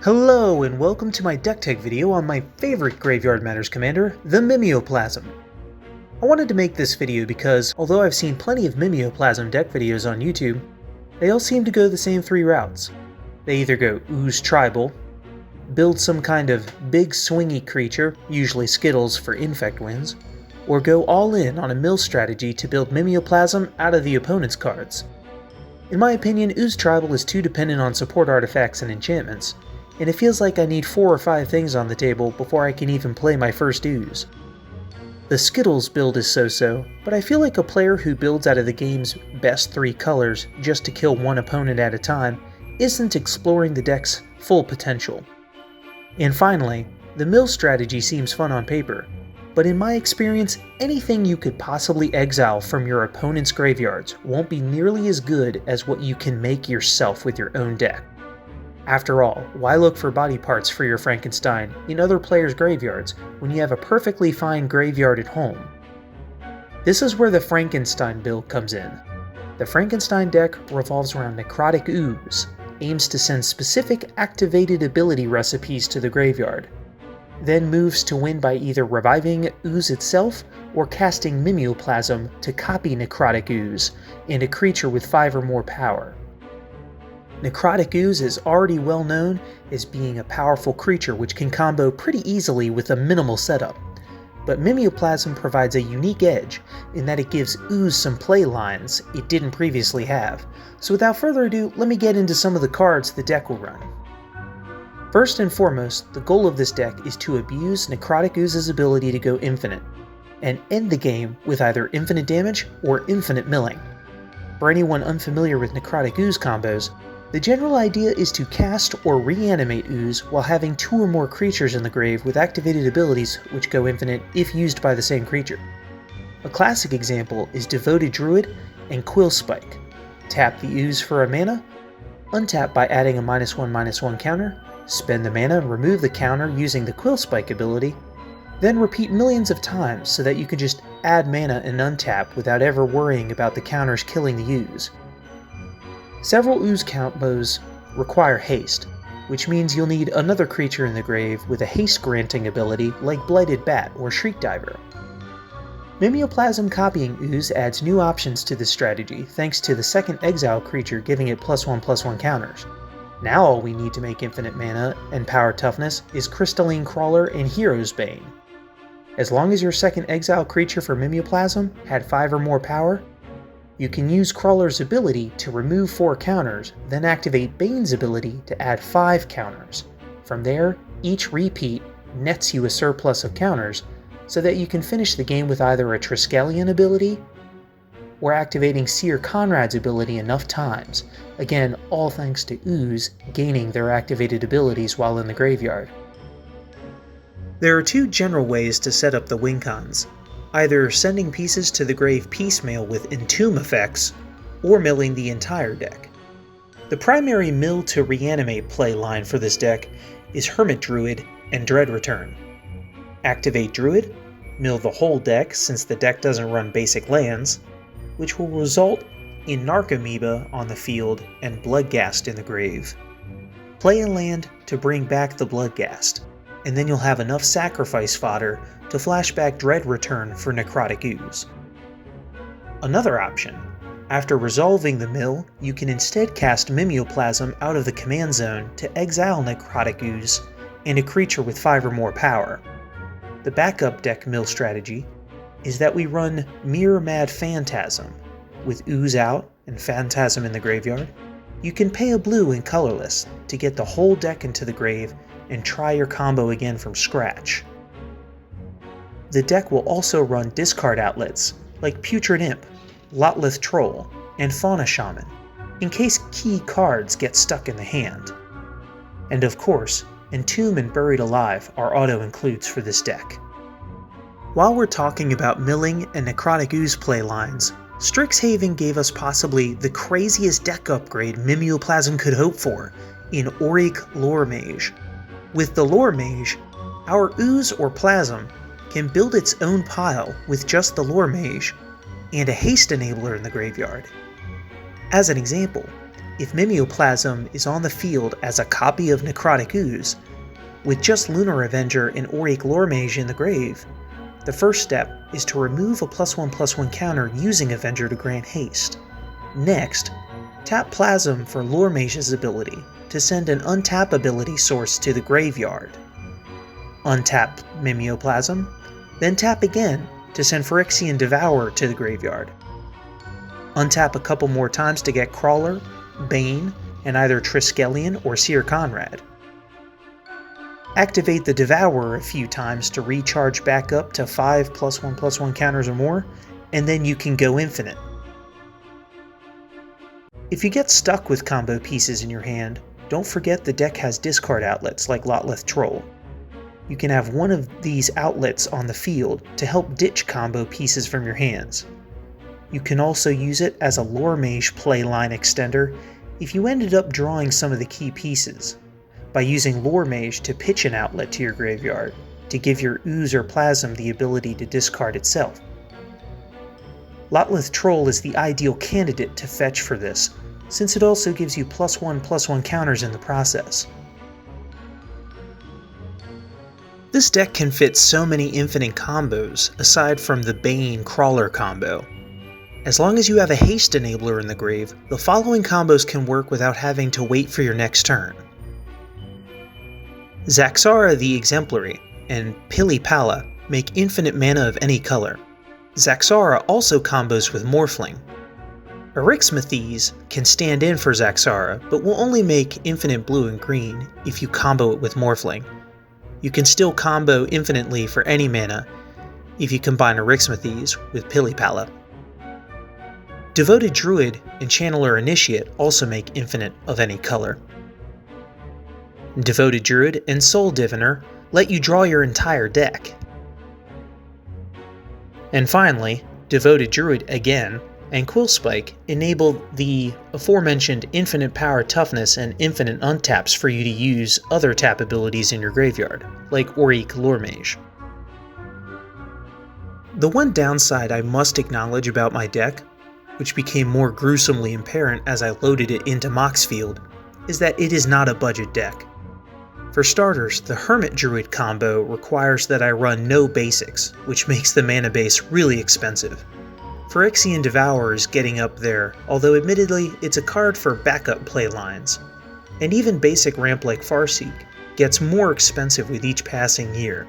Hello and welcome to my deck tech video on my favorite Graveyard Matters commander, the Mimeoplasm. I wanted to make this video because, although I've seen plenty of Mimeoplasm deck videos on YouTube, they all seem to go the same three routes. They either go ooze tribal, build some kind of big swingy creature, usually Skittles for infect wins, or go all in on a mill strategy to build Mimeoplasm out of the opponent's cards. In my opinion, ooze tribal is too dependent on support artifacts and enchantments, and it feels like I need 4 or 5 things on the table before I can even play my first ooze. The Skittles build is so-so, but I feel like a player who builds out of the game's best 3 colors just to kill one opponent at a time isn't exploring the deck's full potential. And finally, the mill strategy seems fun on paper, but in my experience, anything you could possibly exile from your opponent's graveyards won't be nearly as good as what you can make yourself with your own deck. After all, why look for body parts for your Frankenstein in other players' graveyards when you have a perfectly fine graveyard at home? This is where the Frankenstein build comes in. The Frankenstein deck revolves around Necrotic Ooze, aims to send specific activated ability recipes to the graveyard, then moves to win by either reviving Ooze itself or casting Mimeoplasm to copy Necrotic Ooze and a creature with 5 or more power. Necrotic Ooze is already well known as being a powerful creature which can combo pretty easily with a minimal setup, but Mimeoplasm provides a unique edge in that it gives Ooze some play lines it didn't previously have. So without further ado, let me get into some of the cards the deck will run. First and foremost, the goal of this deck is to abuse Necrotic Ooze's ability to go infinite, and end the game with either infinite damage or infinite milling. For anyone unfamiliar with Necrotic Ooze combos, the general idea is to cast or reanimate Ooze while having 2 or more creatures in the grave with activated abilities which go infinite if used by the same creature. A classic example is Devoted Druid and Quill Spike. Tap the Ooze for a mana, untap by adding a -1/-1 counter, spend the mana and remove the counter using the Quill Spike ability, then repeat millions of times so that you can just add mana and untap without ever worrying about the counters killing the Ooze. Several Ooze combos require haste, which means you'll need another creature in the grave with a haste granting ability like Blighted Bat or Shriek Diver. Mimeoplasm copying Ooze adds new options to this strategy thanks to the second exile creature giving it +1/+1 counters. Now all we need to make infinite mana and power toughness is Crystalline Crawler and Hero's Bane. As long as your second exile creature for Mimeoplasm had 5 or more power, you can use Crawler's ability to remove 4 counters, then activate Bane's ability to add 5 counters. From there, each repeat nets you a surplus of counters, so that you can finish the game with either a Triskelion ability, or activating Seer Conrad's ability enough times, again all thanks to Ooze gaining their activated abilities while in the graveyard. There are 2 general ways to set up the wincons, either sending pieces to the grave piecemeal with entomb effects, or milling the entire deck. The primary mill to reanimate play line for this deck is Hermit Druid and Dread Return. Activate Druid, mill the whole deck since the deck doesn't run basic lands, which will result in Narcomoeba on the field and Bloodghast in the grave. Play a land to bring back the Bloodghast, and then you'll have enough sacrifice fodder to flashback Dread Return for Necrotic Ooze. Another option, after resolving the mill, you can instead cast Mimeoplasm out of the command zone to exile Necrotic Ooze and a creature with 5 or more power. The backup deck mill strategy is that we run Mirror Mad Phantasm. With Ooze out and Phantasm in the graveyard, you can pay a blue and colorless to get the whole deck into the grave and try your combo again from scratch. The deck will also run discard outlets like Putrid Imp, Lotleth Troll, and Fauna Shaman, in case key cards get stuck in the hand. And of course, Entomb and Buried Alive are auto-includes for this deck. While we're talking about milling and Necrotic Ooze play lines, Strixhaven gave us possibly the craziest deck upgrade Mimeoplasm could hope for in Auric Lore Mage. With the Lore Mage, our Ooze or Plasm can build its own pile with just the Lore Mage and a haste enabler in the graveyard. As an example, if Mimeoplasm is on the field as a copy of Necrotic Ooze, with just Lunar Avenger and Auric Loremage in the grave, the first step is to remove a +1/+1 counter using Avenger to grant haste. Next, tap Plasm for Loremage's ability to send an untap ability source to the graveyard. Untap Mimeoplasm, then tap again to send Phyrexian Devourer to the graveyard. Untap a couple more times to get Crawler, Bane, and either Triskelion or Seer Conrad. Activate the Devourer a few times to recharge back up to 5 +1/+1 counters or more, and then you can go infinite. If you get stuck with combo pieces in your hand, don't forget the deck has discard outlets like Lotleth Troll. You can have one of these outlets on the field to help ditch combo pieces from your hands. You can also use it as a Loremage playline extender if you ended up drawing some of the key pieces, by using Loremage to pitch an outlet to your graveyard to give your Ooze or Plasm the ability to discard itself. Lotleth Troll is the ideal candidate to fetch for this, since it also gives you +1/+1 counters in the process. This deck can fit so many infinite combos aside from the Bane Crawler combo. As long as you have a haste enabler in the grave, the following combos can work without having to wait for your next turn. Zaxara the Exemplary and Pilipala make infinite mana of any color. Zaxara also combos with Morphling. Eryximethys can stand in for Zaxara, but will only make infinite blue and green if you combo it with Morphling. You can still combo infinitely for any mana if you combine Eryximethys with Pilipala. Devoted Druid and Channeler Initiate also make infinite of any color. Devoted Druid and Soul Diviner let you draw your entire deck. And finally, Devoted Druid again and Quillspike enable the aforementioned infinite power toughness and infinite untaps for you to use other tap abilities in your graveyard, like Auric Loremage. The one downside I must acknowledge about my deck, which became more gruesomely apparent as I loaded it into Moxfield, is that it is not a budget deck. For starters, the Hermit Druid combo requires that I run no basics, which makes the mana base really expensive. Phyrexian Devourer is getting up there, although admittedly it's a card for backup playlines. And even basic ramp like Farseek gets more expensive with each passing year.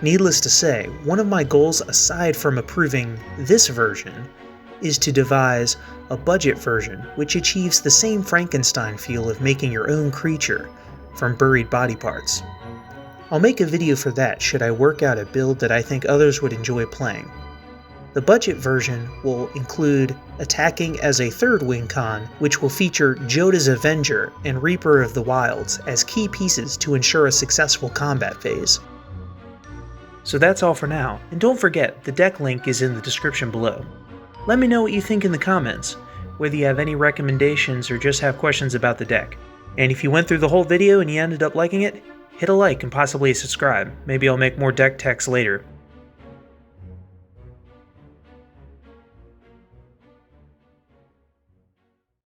Needless to say, one of my goals aside from approving this version is to devise a budget version which achieves the same Frankenstein feel of making your own creature from buried body parts. I'll make a video for that should I work out a build that I think others would enjoy playing. The budget version will include attacking as a third wincon, which will feature Joda's Avenger and Reaper of the Wilds as key pieces to ensure a successful combat phase. So that's all for now, and don't forget, the deck link is in the description below. Let me know what you think in the comments, whether you have any recommendations or just have questions about the deck. And if you went through the whole video and you ended up liking it, hit a like and possibly a subscribe. Maybe I'll make more deck techs later.